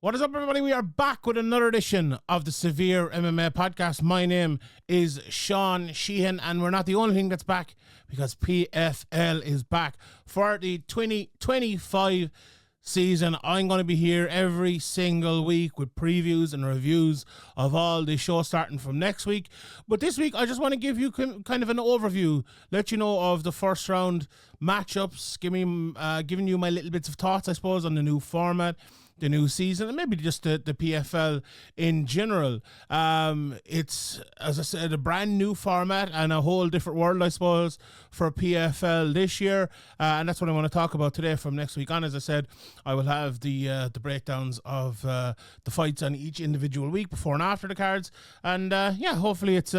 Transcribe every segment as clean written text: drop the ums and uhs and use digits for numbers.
What is up, everybody? We are back with another edition of the Severe MMA podcast. My name is Sean Sheehan, and we're not the only thing that's back because PFL is back for the 2025 season. I'm going to be here every single week with previews and reviews of all the shows starting from next week. But this week, I just want to give you kind of an overview, let you know of the first round matchups, giving you my little bits of thoughts, I suppose, on the new format, the new season, and maybe just the PFL in general. It's, as I said, a brand new format and a whole different world, I suppose, for PFL this year, and that's what I want to talk about today from next week on. As I said, I will have the breakdowns of the fights on each individual week before and after the cards, and hopefully it's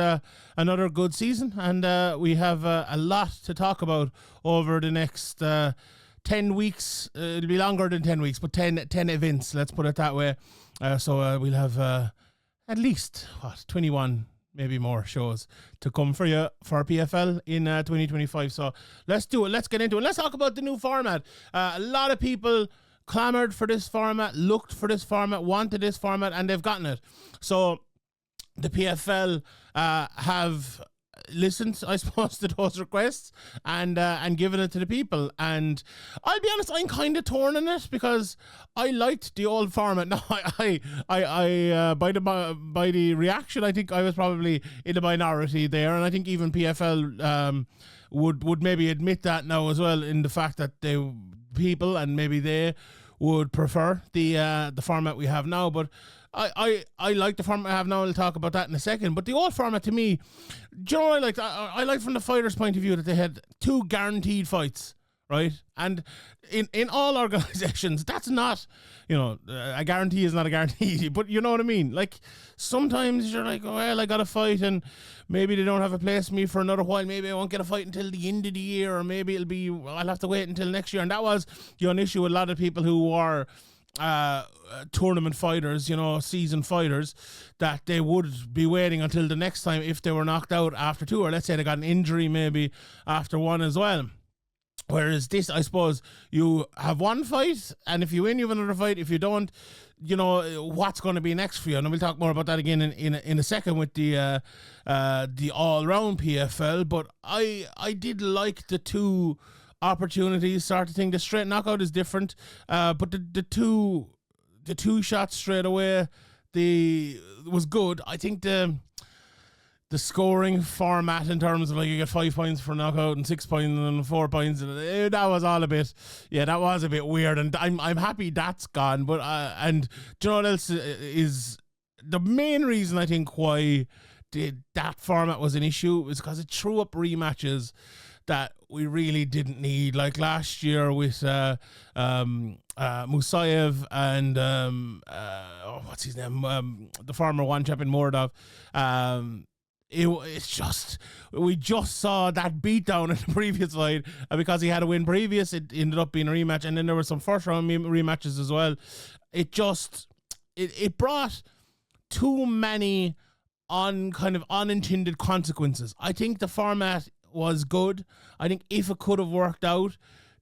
another good season, and we have a lot to talk about over the next 10 weeks. It'll be longer than 10 weeks, but 10 events, let's put it that way. So we'll have at least 21, maybe more shows to come for you for PFL in 2025. So let's do it. Let's get into it. Let's talk about the new format. A lot of people clamored for this format, looked for this format, wanted this format, and they've gotten it. So the PFL have listened, I suppose, to those requests and given it to the people. And I'll be honest, I'm kind of torn on it because I liked the old format. Now, I by the reaction, I think I was probably in the minority there, and I think even PFL would maybe admit that now as well, in the fact that people and maybe they would prefer the format we have now. But I like the format I have now. I'll talk about that in a second. But the old format, to me, do you know what I like? I like from the fighter's point of view that they had 2 guaranteed fights, right? And in all organizations, that's not, a guarantee is not a guarantee, but you know what I mean? Like, sometimes you're like, oh, well, I got a fight and maybe they don't have a place for me for another while. Maybe I won't get a fight until the end of the year, or maybe I'll have to wait until next year. And that was an issue with a lot of people who are tournament fighters, seasoned fighters, that they would be waiting until the next time if they were knocked out after 2, or let's say they got an injury maybe after 1 as well. Whereas this, I suppose, you have 1 fight, and if you win, you have another fight. If you don't, what's going to be next for you. And we'll talk more about that again in a second with the all-round PFL. But I did like the 2 opportunities sort of thing. The straight knockout is different, but the two shots straight away, was good. I think the scoring format, in terms of like you get 5 points for knockout and 6 points and 4 points, that was all that was a bit weird, and I'm happy that's gone. But and do you know what else is the main reason I think why that format was an issue? Was because it threw up rematches that we really didn't need, like last year with Musayev and what's his name, the former one champion Mordov. We just saw that beatdown in the previous fight, and because he had a win previous, it ended up being a rematch, and then there were some first round rematches as well. It brought too many unintended consequences. I think the format was good. I think if it could have worked out,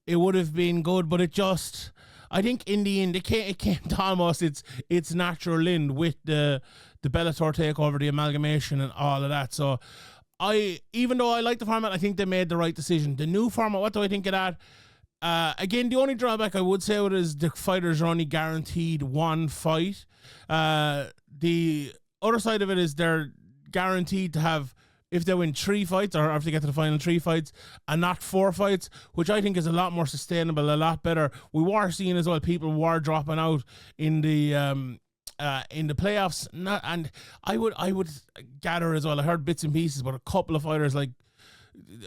it would have been good, but I think in the end, it came to almost its natural end with the Bellator takeover, the amalgamation and all of that. So even though I like the format, I think they made the right decision. The new format, what do I think of that? Again, the only drawback I would say with it is the fighters are only guaranteed 1 fight. The other side of it is they're guaranteed to have, if they win 3 fights, or if they get to the final 3 fights, and not 4 fights, which I think is a lot more sustainable, a lot better. We were seeing as well, people were dropping out in the playoffs. And I would gather as well, I heard bits and pieces, but a couple of fighters, like,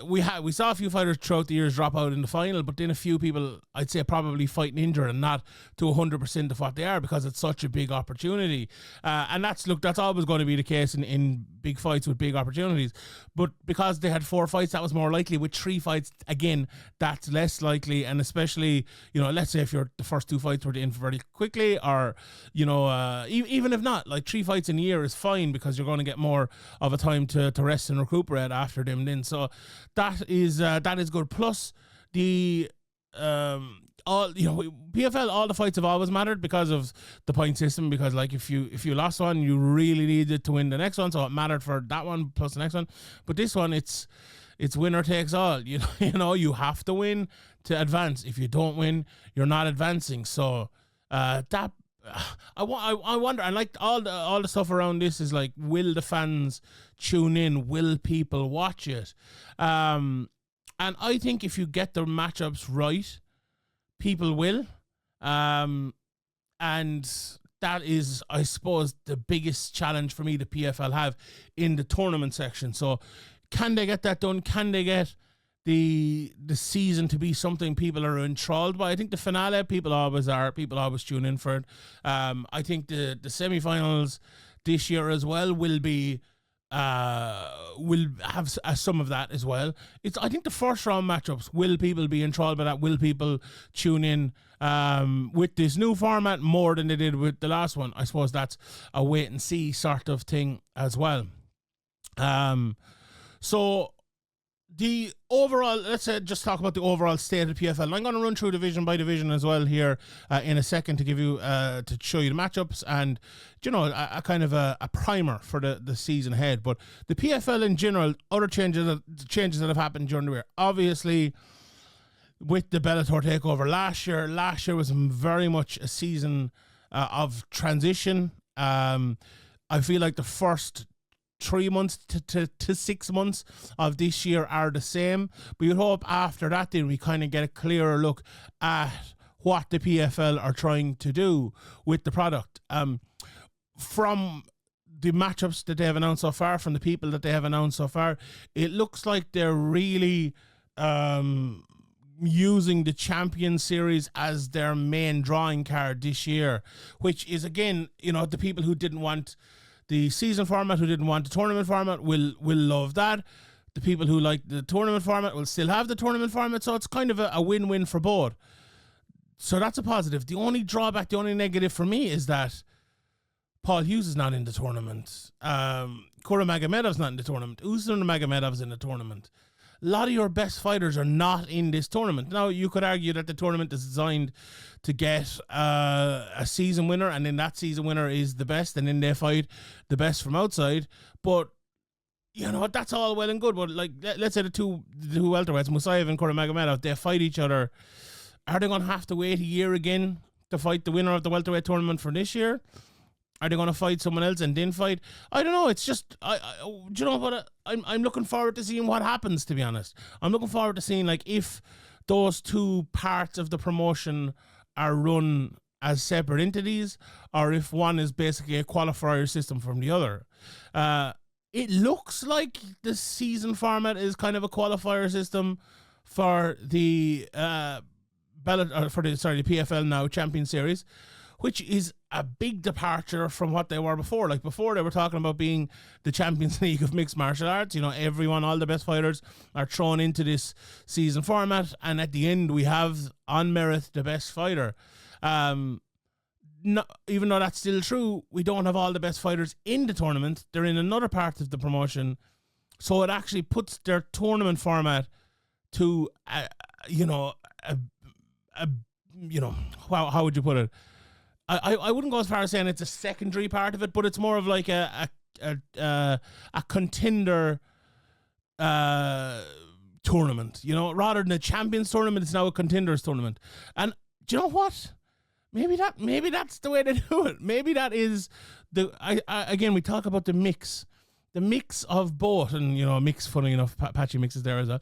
we saw a few fighters throughout the years drop out in the final, but then a few people, I'd say, probably fighting injured and not to 100% of what they are, because it's such a big opportunity. And that's always going to be the case in big fights with big opportunities. But because they had 4 fights, that was more likely. With 3 fights, again, that's less likely. And especially, let's say if the first 2 fights were in very quickly, or, even if not, like 3 fights in a year is fine, because you're going to get more of a time to rest and recuperate after them then. So that is good. Plus, all, PFL, all the fights have always mattered because of the point system, because like if you lost one, you really needed to win the next one, so it mattered for that one plus the next one. But this one, it's winner takes all. You you have to win to advance. If you don't win, you're not advancing. So that I wonder, and like all the stuff around this is like, will the fans tune in? Will people watch it? And I think if you get the matchups right, people will. And that is, I suppose, the biggest challenge for me the PFL have in the tournament section. So can they get that done? Can they get the season to be something people are enthralled by? I think the finale, people always are. People always tune in for it. I think the semi-finals this year as well will have some of that as well. I think the first round matchups, will people be enthralled by that? Will people tune in with this new format more than they did with the last one? I suppose that's a wait and see sort of thing as well. So the overall, let's just talk about the overall state of the PFL. I'm going to run through division by division as well here in a second to give you, to show you the matchups and, a kind of a primer for the season ahead. But the PFL in general, other changes that have happened during the year. Obviously, with the Bellator takeover last year was very much a season of transition. I feel like the first 3 months to 6 months of this year are the same, but you'd hope after that then we kind of get a clearer look at what the PFL are trying to do with the product. From the matchups that they have announced so far, from the people that they have announced so far, it looks like they're really using the Champion Series as their main drawing card this year, which is, again, the people who didn't want the season format, who didn't want the tournament format, will love that. The people who like the tournament format will still have the tournament format, so it's kind of a win-win for both. So that's a positive. The only drawback, the only negative for me is that Paul Hughes is not in the tournament. Kuramagomedov's not in the tournament. Usman Magomedov's in the tournament. A lot of your best fighters are not in this tournament. Now, you could argue that the tournament is designed to get a season winner, and then that season winner is the best, and then they fight the best from outside. But, that's all well and good. But, like, let's say the two welterweights, Musayev and Kuramagomedov, they fight each other. Are they going to have to wait a year again to fight the winner of the welterweight tournament for this year? Are they going to fight someone else and then fight? I don't know. It's just, I'm looking forward to seeing what happens, to be honest. I'm looking forward to seeing, like, if those two parts of the promotion are run as separate entities, or if one is basically a qualifier system from the other. It looks like the season format is kind of a qualifier system for the the PFL now Champion Series, which is a big departure from what they were before. Like, before, they were talking about being the Champions League of mixed martial arts. Everyone, all the best fighters are thrown into this season format, and at the end we have, on merit, the best fighter. Even though that's still true, we don't have all the best fighters in the tournament. They're in another part of the promotion, so it actually puts their tournament format to how would you put it? I wouldn't go as far as saying it's a secondary part of it, but it's more of like a contender tournament, rather than a champions tournament. It's now a contenders tournament. And do you know what? Maybe that's the way to do it. Maybe that is again, we talk about the mix of both, and mix, funny enough, Patchy Mix is there as well.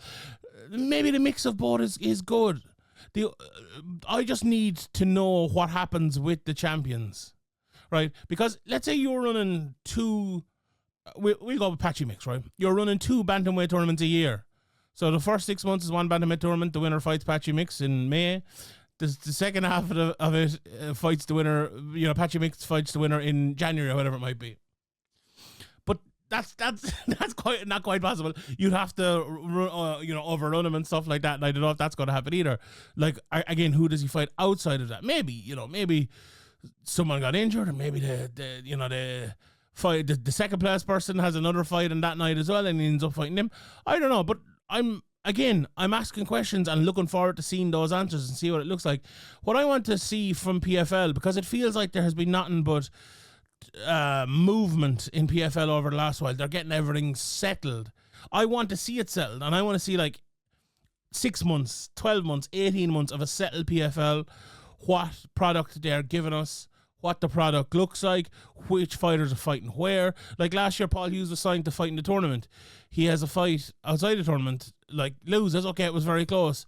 Maybe the mix of both is good. I just need to know what happens with the champions, right? Because let's say you're running we'll go with Patchy Mix, right? You're running 2 Bantamweight tournaments a year. So the first 6 months is one Bantamweight tournament. The winner fights Patchy Mix in May. The second half of it fights the winner, Patchy Mix fights the winner in January or whatever it might be. But that's not quite possible. You'd have to overrun him and stuff like that, and I don't know if that's going to happen either. Like, again, who does he fight outside of that? Maybe someone got injured, or maybe the second place person has another fight on that night as well, and he ends up fighting him. I don't know, but I'm again, I'm asking questions and looking forward to seeing those answers and see what it looks like. What I want to see from PFL, because it feels like there has been nothing but movement in PFL over the last while. They're getting everything settled. I want to see it settled, and I want to see like 6 months, 12 months, 18 months of a settled PFL, what product they're giving us, what the product looks like, which fighters are fighting where. Like last year, Paul Hughes was signed to fight in the tournament. He has a fight outside the tournament, like loses. Okay, it was very close.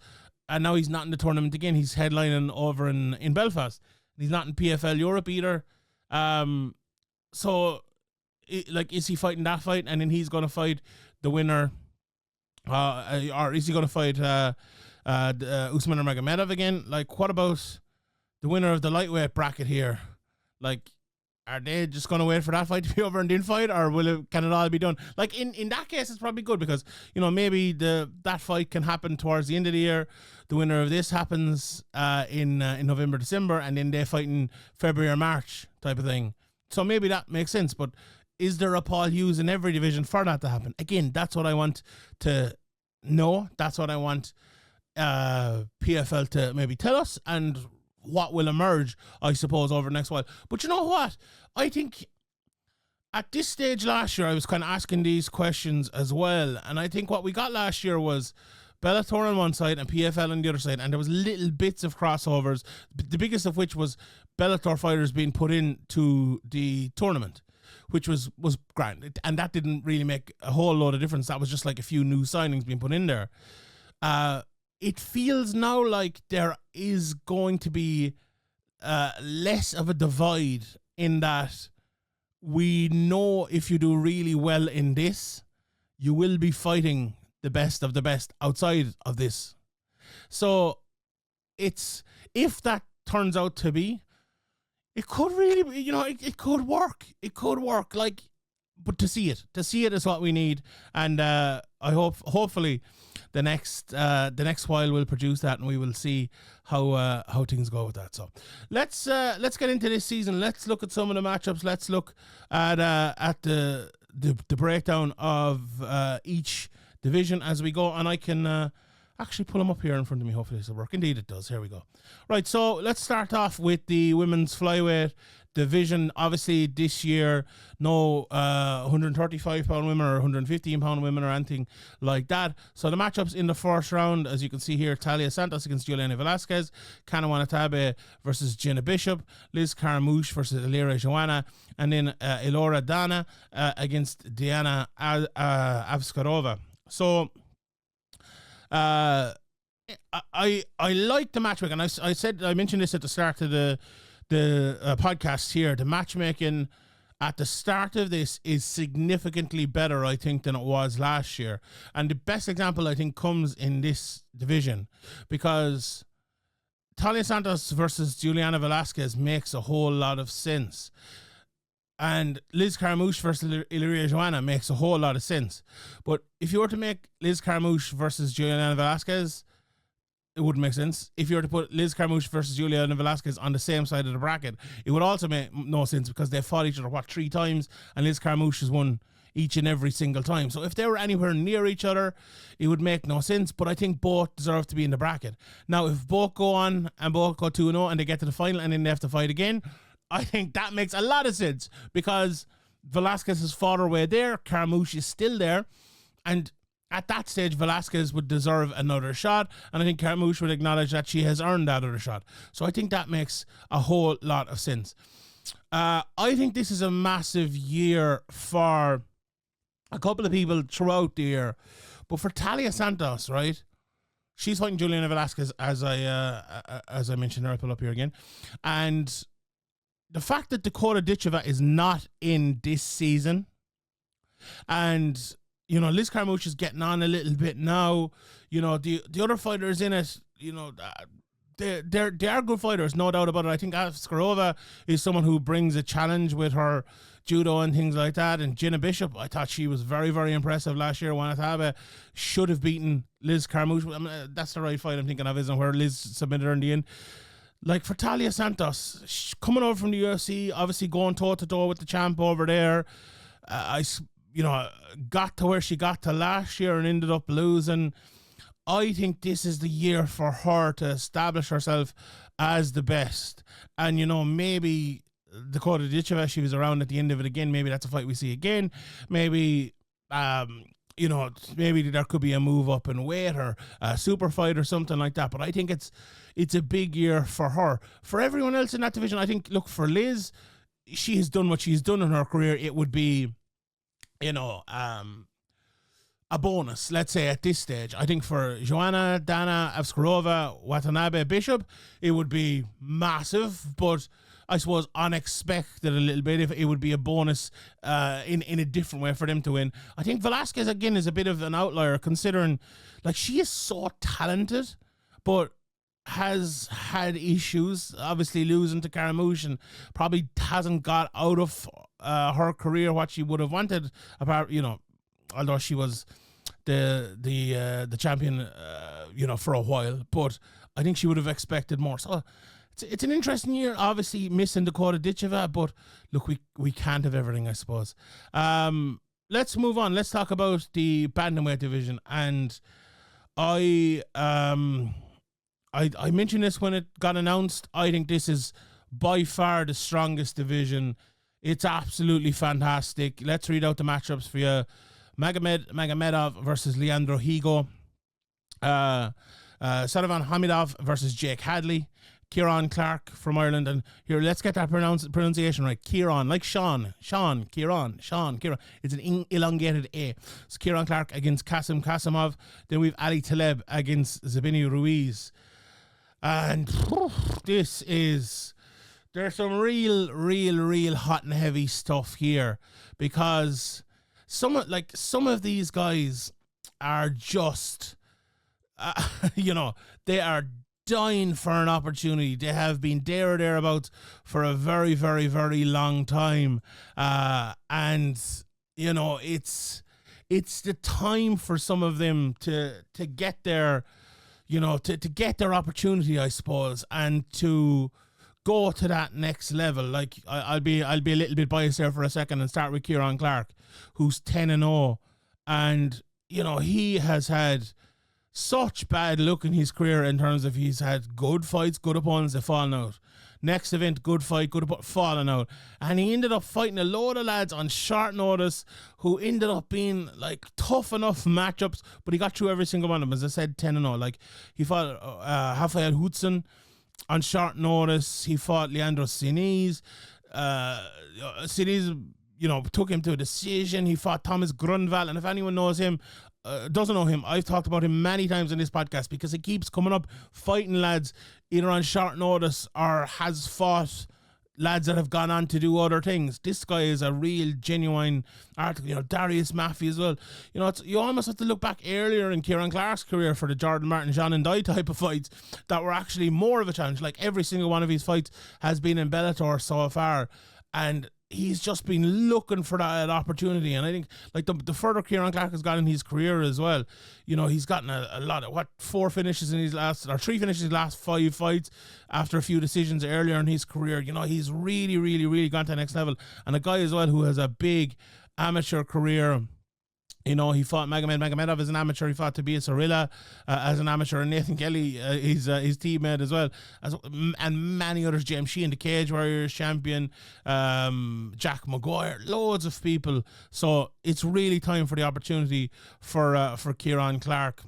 And now he's not in the tournament again. He's headlining over in Belfast. He's not in PFL Europe either. So, is he fighting that fight? And then he's going to fight the winner, or is he going to fight Usman Nurmagomedov again? Like, what about the winner of the lightweight bracket here? Like, are they just going to wait for that fight to be over and then fight, or can it all be done? Like, in that case, it's probably good because, maybe that fight can happen towards the end of the year. The winner of this happens in November, December, and then they fight in February or March type of thing. So maybe that makes sense, but is there a Paul Hughes in every division for that to happen? Again, that's what I want to know. That's what I want PFL to maybe tell us, and what will emerge, I suppose, over the next while. But you know what? I think at this stage last year, I was kind of asking these questions as well. And I think what we got last year was Bellator on one side and PFL on the other side. And there was little bits of crossovers, the biggest of which was Bellator fighters being put into the tournament, which was grand. And that didn't really make a whole lot of difference. That was just like a few new signings being put in there. It feels now like there is going to be less of a divide in that we know if you do really well in this, you will be fighting the best of the best outside of this. So if that turns out to be, it could really be, it could work. It could work. Like, but to see it is what we need. And I hopefully the next while will produce that, and we will see how things go with that. So let's get into this season. Let's look at some of the matchups. Let's look at the breakdown of each division as we go, and I can actually pull them up here in front of me. Hopefully this will work. Indeed it does. Here we go. Right, so let's start off with the women's flyweight division. Obviously this year, no 135-pound women or 115-pound women or anything like that. So the matchups in the first round, as you can see here, Talia Santos against Juliana Velasquez, Kana Wanatabe versus Jenna Bishop, Liz Carmouche versus Ilira Joanna, and then Elora Dana against Diana Avskarova. So I like the matchmaking. I mentioned this at the start of the podcast here. The matchmaking at the start of this is significantly better, I think, than it was last year. And the best example, I think, comes in this division, because Talia Santos versus Juliana Velasquez makes a whole lot of sense. And Liz Carmouche versus Ilira Joanna makes a whole lot of sense. But if you were to make Liz Carmouche versus Juliana Velasquez, it wouldn't make sense. If you were to put Liz Carmouche versus Juliana Velasquez on the same side of the bracket, it would also make no sense, because they fought each other, 3 times, and Liz Carmouche has won each and every single time. So if they were anywhere near each other, it would make no sense. But I think both deserve to be in the bracket. Now, if both go on and both go 2-0 and they get to the final and then they have to fight again, I think that makes a lot of sense, because Velasquez has fought her way there. Carmouche is still there. And at that stage, Velasquez would deserve another shot. And I think Carmouche would acknowledge that she has earned that other shot. So I think that makes a whole lot of sense. I think this is a massive year for a couple of people throughout the year. But for Talia Santos, right? She's fighting Juliana Velasquez, as I mentioned. I'll pull up here again. And the fact that Dakota Ditcheva is not in this season, and Liz Carmouche is getting on a little bit now. The other fighters in it, they are good fighters, no doubt about it. I think Avskarova is someone who brings a challenge with her judo and things like that. And Jenna Bishop, I thought she was very, very impressive last year. Wanatabe should have beaten Liz Carmouche. I mean, that's the right fight I'm thinking of, isn't it, where Liz submitted her in the end. Like, for Talia Santos, coming over from the UFC, obviously going toe-to-toe with the champ over there, got to where she got to last year and ended up losing. I think this is the year for her to establish herself as the best. And, maybe Dakota Ditcheva, she was around at the end of it again. Maybe that's a fight we see again. Maybe, maybe there could be a move up in weight or a super fight or something like that. But I think it's a big year for her. For everyone else in that division, I think, look, for Liz, she has done what she's done in her career. It would be, a bonus, let's say, at this stage. I think for Joanna, Dana, Avskarova, Watanabe, Bishop, it would be massive, but I suppose unexpected a little bit. If it would be a bonus in a different way for them to win. I think Velasquez, again, is a bit of an outlier, considering, like, she is so talented, but has had issues, obviously losing to Karamush, and probably hasn't got out of her career what she would have wanted, apart, although she was the champion, for a while. But I think she would have expected more. So it's an interesting year, obviously missing Dakota Ditcheva, but look, we can't have everything, I suppose. Let's move on. Let's talk about the Bantamweight division. And I mentioned this when it got announced. I think this is by far the strongest division. It's absolutely fantastic. Let's read out the matchups for you. Magomedov versus Leandro Higo. Sadavan Hamidov versus Jake Hadley. Kieran Clark from Ireland. And here, let's get that pronunciation right. Kieran, like Kieran. It's an elongated A. So Kieran Clark against Kasim Kasimov. Then we've Ali Taleb against Zabini Ruiz. And there's some real hot and heavy stuff here, because some of these guys are just, they are dying for an opportunity. They have been there or thereabouts for a very, very, very long time. And, it's the time for some of them to get their, to get their opportunity, I suppose, and to go to that next level. Like, I'll be a little bit biased there for a second and start with Kieran Clark, who's 10-0, and he has had such bad luck in his career in terms of he's had good fights, good opponents, they've fallen out. Next event, good fight, good opponent, fallen out. And he ended up fighting a load of lads on short notice who ended up being like tough enough matchups, but he got through every single one of them. As I said, 10-0. Like, he fought Rafael Hudson on short notice. He fought Leandro Siniz. Siniz, took him to a decision. He fought Thomas Grunwald. And if anyone knows him, doesn't know him, I've talked about him many times in this podcast, because he keeps coming up fighting lads either on short notice or has fought lads that have gone on to do other things. This guy is a real genuine article. Darius Maffey as well. You almost have to look back earlier in Kieran Clark's career for the Jordan Martin, John and Dye type of fights that were actually more of a challenge. Like, every single one of his fights has been in Bellator so far, and he's just been looking for that opportunity. And I think, like, the further Kieran Clark has got in his career as well, he's gotten a lot of, 3 finishes in his last 5 fights after a few decisions earlier in his career. He's really, really, really gone to the next level. And a guy as well who has a big amateur career. He fought Magomedov as an amateur. He fought Tobias Arilla as an amateur, and Nathan Kelly, his teammate as well, and many others. James Sheehan, the Cage Warriors champion, Jack Maguire, loads of people. So it's really time for the opportunity for Kieran Clark.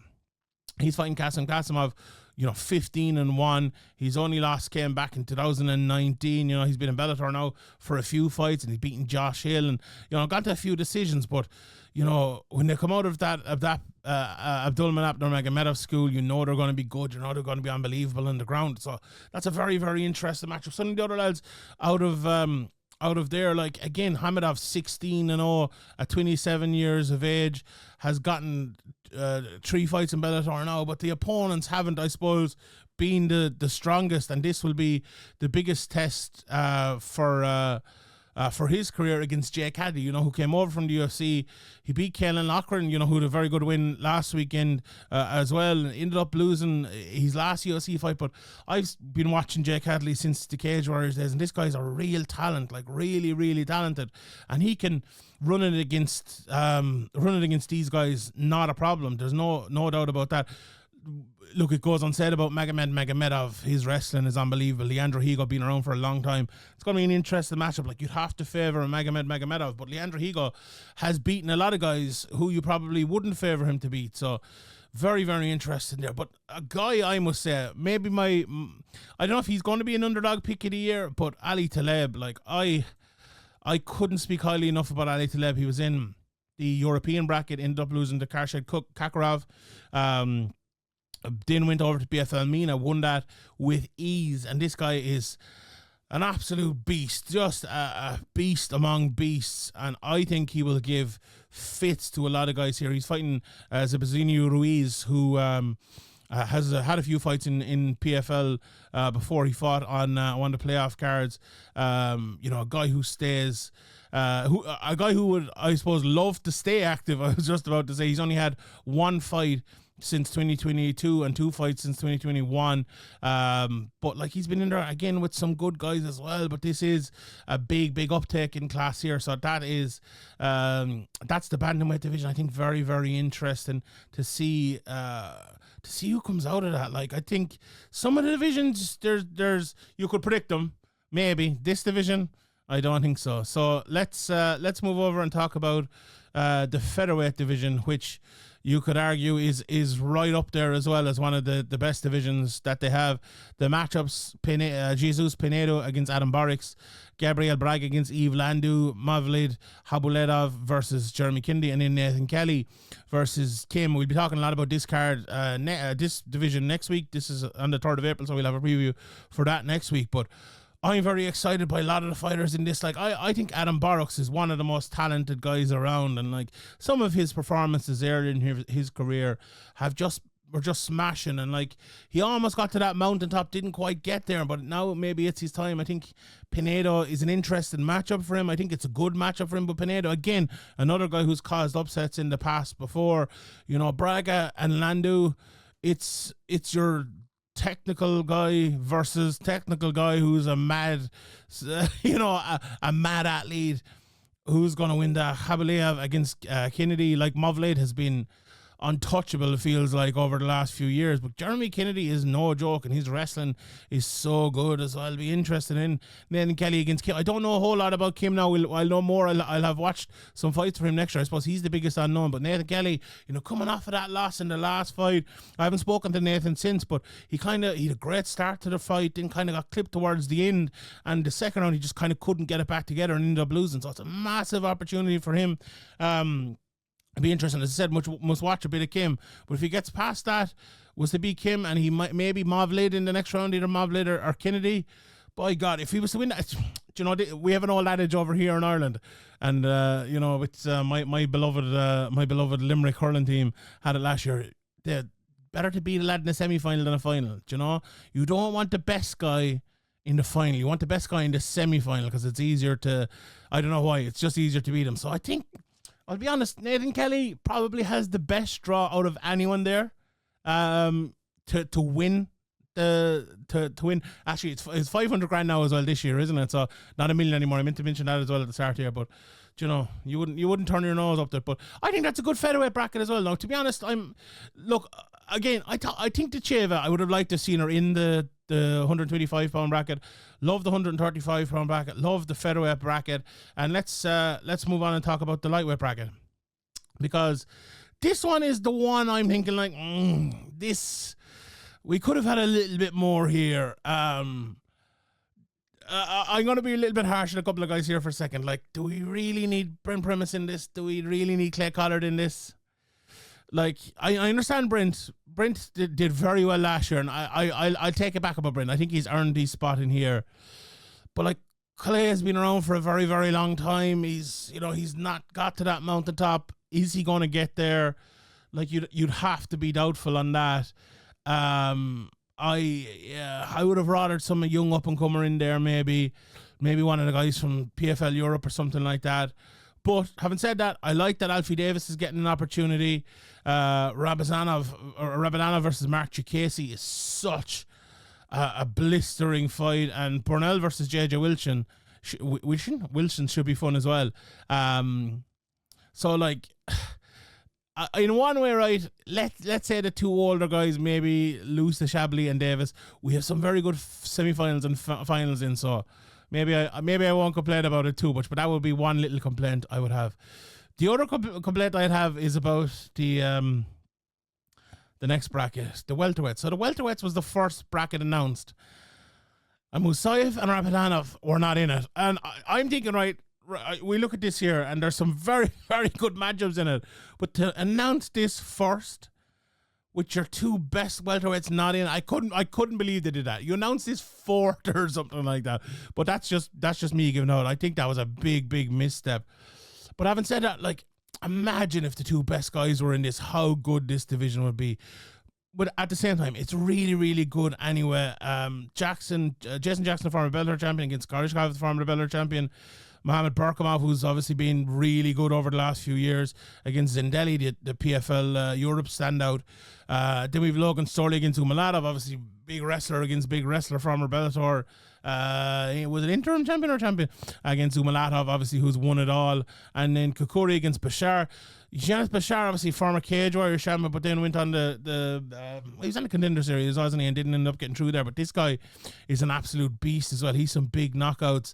He's fighting Kasim Kasimov, 15-1. His only loss came back in 2019. He's been in Bellator now for a few fights, and he's beaten Josh Hill, and gone to a few decisions. But when they come out of that Abdulmanap Nurmagomedov school, they're going to be good. They're going to be unbelievable on the ground. So that's a very, very interesting matchup. Some of the other lads out of there, like, again, Hamidov, 16-0 at 27 years of age, has gotten 3 fights in Bellator now, but the opponents haven't, I suppose, been the strongest, and this will be the biggest test for his career against Jake Hadley, who came over from the UFC. He beat Kaelan Loughran, who had a very good win last weekend as well, and ended up losing his last UFC fight. But I've been watching Jake Hadley since the Cage Warriors days, and this guy's a real talent, like really, really talented. And he can run it against these guys, not a problem. There's no doubt about that. look, it goes unsaid about Magomedov. His wrestling is unbelievable. Leandro Higo been around for a long time. It's going to be an interesting matchup. Like, you'd have to favour Magomedov, but Leandro Higo has beaten a lot of guys who you probably wouldn't favour him to beat. So very, very interesting there. But a guy, I must say, maybe I don't know if he's going to be an underdog pick of the year, but Ali Taleb, like, I couldn't speak highly enough about Ali Taleb. He was in the European bracket, ended up losing to Karshed Kakarov. Then went over to BFL Mina, won that with ease. And this guy is an absolute beast, just a beast among beasts. And I think he will give fits to a lot of guys here. He's fighting Zabazinho Ruiz, who has had a few fights in PFL before he fought on one of the playoff cards. A guy who stays... a guy who would, I suppose, love to stay active. I was just about to say he's only had one fight since 2022 and 2 fights since 2021. But like, he's been in there again with some good guys as well. But this is a big uptake in class here. So that is that's the bantamweight division. I think very, very interesting to see who comes out of that. Like, I think some of the divisions there's you could predict them. Maybe this division, I don't think so. So let's move over and talk about the featherweight division, which you could argue is right up there as well as one of the best divisions that they have. The matchups: Jesus Pinedo against Adam Borix, Gabriel Braga against Yves Landu, Mavlid Habuledov versus Jeremy Kennedy, and then Nathan Kelly versus Kim. We'll be talking a lot about this card, this division next week. This is on the 3rd of April, so we'll have a preview for that next week. But I'm very excited by a lot of the fighters in this. Like, I think Adam Borix is one of the most talented guys around, and like, some of his performances earlier in his career were just smashing, and like, he almost got to that mountaintop, didn't quite get there, but now maybe it's his time. I think Pinedo is an interesting matchup for him. I think it's a good matchup for him, but Pinedo, again, another guy who's caused upsets in the past before. Braga and Landu, it's your technical guy versus technical guy who's a mad, a mad athlete who's going to win the Habulev against Kennedy. Like, Mavlid has been untouchable, it feels like, over the last few years, but Jeremy Kennedy is no joke, and his wrestling is so good as well. I'll be interested in Nathan Kelly against Kim. I don't know a whole lot about Kim now. I'll know more. I'll have watched some fights for him next year. I suppose he's the biggest unknown, but Nathan Kelly, coming off of that loss in the last fight, I haven't spoken to Nathan since, but he had a great start to the fight, then kind of got clipped towards the end, and the second round he just kind of couldn't get it back together and ended up losing. So it's a massive opportunity for him. It'd be interesting. As I said, must watch a bit of Kim. But if he gets past that, was to beat Kim, and he might maybe Mavlid in the next round, either Mavlid or Kennedy. By God, if he was to win that, we have an old adage over here in Ireland, and it's my beloved Limerick hurling team had it last year. They're better to beat a lad in a semi-final than a final. You don't want the best guy in the final. You want the best guy in the semi-final, because it's easier to, I don't know why, it's just easier to beat him. So I think, I'll be honest, Nathan Kelly probably has the best draw out of anyone there to win. To win. Actually, it's 500 grand now as well this year, isn't it? So not $1 million anymore. I meant to mention that as well at the start here, but you wouldn't turn your nose up there. But I think that's a good featherweight bracket as well. Now, to be honest, I think the Cheva, I would have liked to have seen her in the 125 pound bracket. Love the 135 pound bracket. Love the featherweight bracket. And let's move on and talk about the lightweight bracket, because this one is the one I'm thinking like, this, we could have had a little bit more here. I'm going to be a little bit harsh on a couple of guys here for a second. Like, do we really need Brent Primus in this? Do we really need Clay Collard in this? Like, I understand Brent did very well last year, and I'll take it back about Brent. I think he's earned his spot in here. But like, Clay has been around for a very, very long time. He's not got to that mountaintop. Is he going to get there? Like, you'd have to be doubtful on that. I would have rathered some young up and comer in there, maybe one of the guys from PFL Europe or something like that. But having said that, I like that Alfie Davis is getting an opportunity. Rabadanov versus Mark Chikasi is such a blistering fight, and Burnell versus JJ Wilson should be fun as well. So like, in one way, right, let's say the two older guys, maybe lose to Chablis and Davis. We have some very good semi-finals and finals in, so maybe I won't complain about it too much, but that would be one little complaint I would have. The other complaint I'd have is about the next bracket, the welterweights. So the welterweights was the first bracket announced, and Musayev and Rapidanov were not in it. And I'm thinking, right, we look at this here, and there's some very, very good matchups in it. But to announce this first, with your two best welterweights not in, I couldn't believe they did that. You announced this fourth or something like that. But that's just me giving out. I think that was a big, big misstep. But having said that, like, imagine if the two best guys were in this, how good this division would be. But at the same time, it's really, really good anyway. Jason Jackson, the former Bellator champion, against Koreshkov, the former Bellator champion. Mohamed Berkamov, who's obviously been really good over the last few years, against Zendelli, the PFL Europe standout. Then we've Logan Storley against Umalatov, obviously big wrestler against big wrestler, former Bellator. Was it interim champion or champion? Against Umalatov, obviously, who's won it all. And then Kukuri against Bashar. Janis Bashar, obviously former Cage Warrior champion, but then went on he was on the Contender Series, wasn't he, and didn't end up getting through there. But this guy is an absolute beast as well. He's some big knockouts.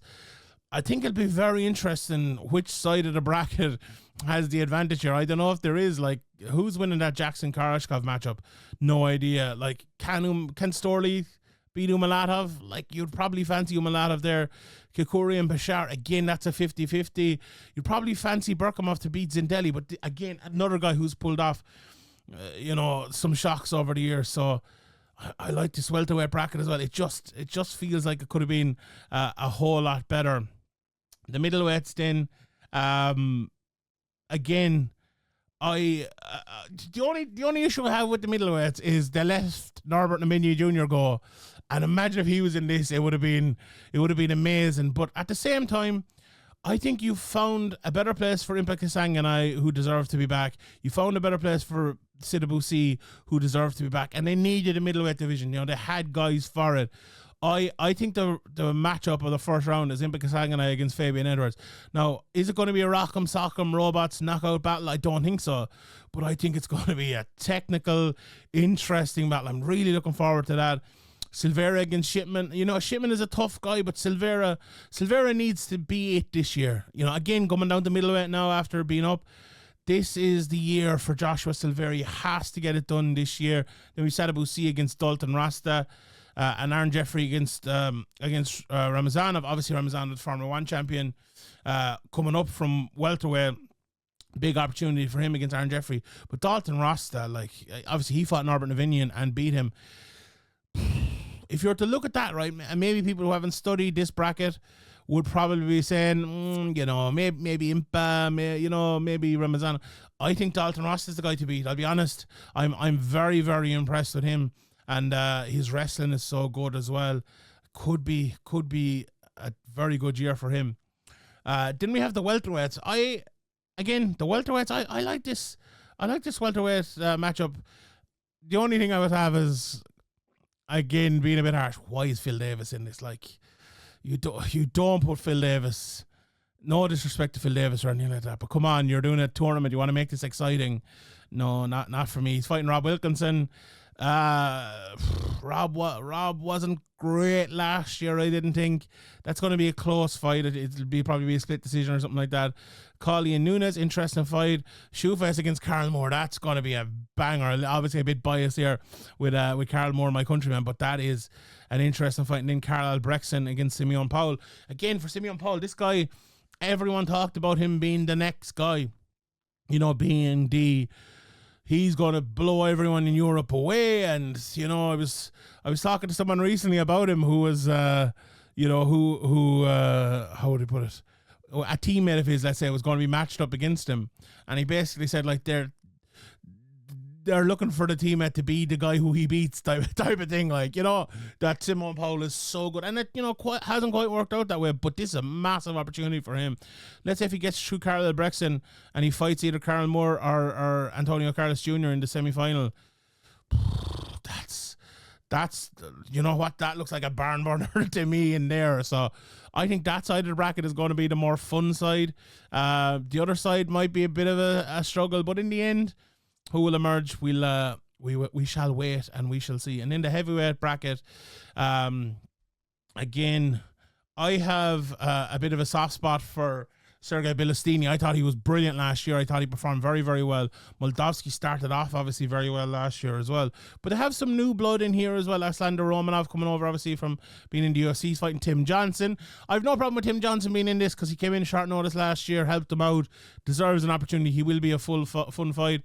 I think it'll be very interesting which side of the bracket has the advantage here. I don't know if there is, like, who's winning that Jackson-Koreshkov matchup? No idea. Like, can Storley beat Umalatov? Like, you'd probably fancy Umalatov there. Kukuri and Bashar, again, that's a 50-50. You'd probably fancy Berkamov to beat Zendelli, but again, another guy who's pulled off, some shocks over the years. So I like this welterweight bracket as well. It just feels like it could have been a whole lot better. The middleweights then, again, the only issue I have with the middleweights is they left Norbert Namini Jr. go, and imagine if he was in this, it would have been amazing. But at the same time, I think you found a better place for Impa Kasanganay, who deserved to be back. You found a better place for Sidabusi, who deserved to be back, and they needed a middleweight division. They had guys for it. I think the matchup of the first round is Impa Kasanganay against Fabian Edwards. Now, is it going to be a Rock'em Sock'em Robots knockout battle? I don't think so. But I think it's going to be a technical, interesting battle. I'm really looking forward to that. Silveira against Shipman. Shipman is a tough guy, but Silveira needs to be it this year. Again, coming down to middleweight now after being up. This is the year for Joshua Silveira. He has to get it done this year. Then we Sidabusi against Dalton Rasta. And Aaron Jeffrey against Ramazanov. Obviously, Ramazanov is Formula 1 champion. Coming up from welterweight. Big opportunity for him against Aaron Jeffrey. But Dalton Rasta, obviously he fought Norbert Navinian and beat him. If you were to look at that, right, and maybe people who haven't studied this bracket would probably be saying, maybe Impa, maybe Ramazanov. I think Dalton Rasta is the guy to beat. I'll be honest. I'm very, very impressed with him. And his wrestling is so good as well. Could be a very good year for him. Then we have the welterweights. I like this. I like this welterweight matchup. The only thing I would have is, again, being a bit harsh. Why is Phil Davis in this? Like, you don't put Phil Davis. No disrespect to Phil Davis or anything like that, but come on, you're doing a tournament. You want to make this exciting. No, not for me. He's fighting Rob Wilkinson. Rob wasn't great last year. I didn't think that's going to be a close fight. It'll probably be a split decision or something like that. Collier and Nunes, interesting fight. Shoeface against Carl Moore, that's going to be a banger. Obviously a bit biased here with Carl Moore, my countryman, but that is an interesting fight. And then Karl Albrechtsen against Simeon Powell. Again, for Simeon Powell, this guy, everyone talked about him being the next guy, being he's going to blow everyone in Europe away. And, I was talking to someone recently about him who was, how would he put it? A teammate of his, let's say, was going to be matched up against him. And he basically said, like, they're looking for the teammate to be the guy who he beats type of thing. Like, that Simon Powell is so good. And it, hasn't quite worked out that way, but this is a massive opportunity for him. Let's say if he gets through Karl Albrechtsen and he fights either Carl Moore or Antonio Carlos Jr. in the semi-final, that's that looks like a barn burner to me in there. So I think that side of the bracket is going to be the more fun side. The other side might be a bit of a struggle, but in the end, who will emerge, we shall wait and we shall see. And in the heavyweight bracket, again, I have a bit of a soft spot for Sergey Bellastini. I thought he was brilliant last year. I thought he performed very, very well. Moldavsky started off obviously very well last year as well. But they have some new blood in here as well. Aslander Romanov coming over obviously from being in the UFC. He's fighting Tim Johnson. I've no problem with Tim Johnson being in this because he came in short notice last year, helped them out, deserves an opportunity. He will be a fun fight.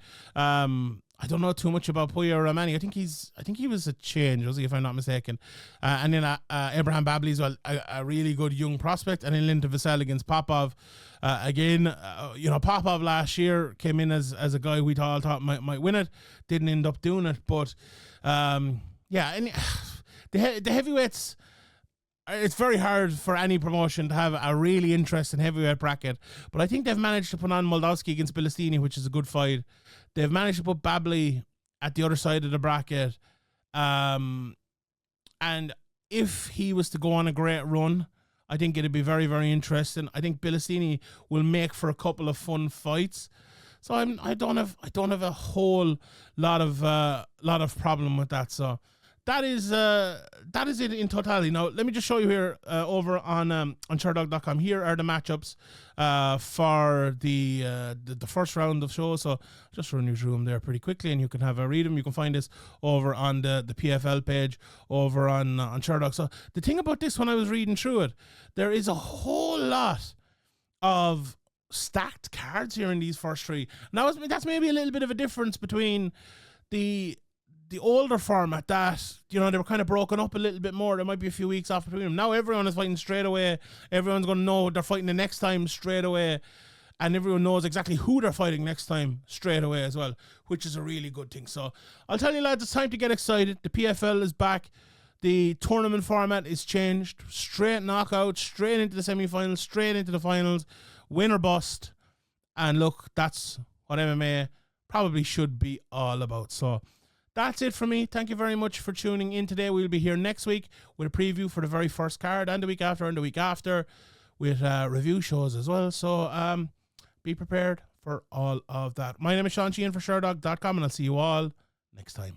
I don't know too much about Puya Ramani. I think he was a change, was he, if I'm not mistaken. And then Abraham Babli as well, a really good young prospect. And then Linton Vassell against Popov. Popov last year came in as a guy we all thought might win it. Didn't end up doing it. But, and the heavyweights, it's very hard for any promotion to have a really interesting heavyweight bracket. But I think they've managed to put on Moldavsky against Bellastini, which is a good fight. They've managed to put Babli at the other side of the bracket. And if he was to go on a great run, I think it'd be very, very interesting. I think Bellastini will make for a couple of fun fights. So I don't have a whole lot of problem with that. So that is it in totality. Now let me just show you here over on Sherdog.com. Here are the matchups for the first round of shows. So just run you through them there pretty quickly, and you can have a read them. You can find this over on the PFL page over on Sherdog. So the thing about this, when I was reading through it, there is a whole lot of stacked cards here in these first three. Now that's maybe a little bit of a difference between the older format that, they were kind of broken up a little bit more. There might be a few weeks off between them. Now everyone is fighting straight away. Everyone's going to know they're fighting the next time straight away. And everyone knows exactly who they're fighting next time straight away as well, which is a really good thing. So I'll tell you, lads, it's time to get excited. The PFL is back. The tournament format is changed. Straight knockout, straight into the semi-finals, straight into the finals. Win or bust. And look, that's what MMA probably should be all about. So that's it for me. Thank you very much for tuning in today. We'll be here next week with a preview for the very first card, and the week after, and the week after, with review shows as well. So be prepared for all of that. My name is Sheehan for Sherdog.com, and I'll see you all next time.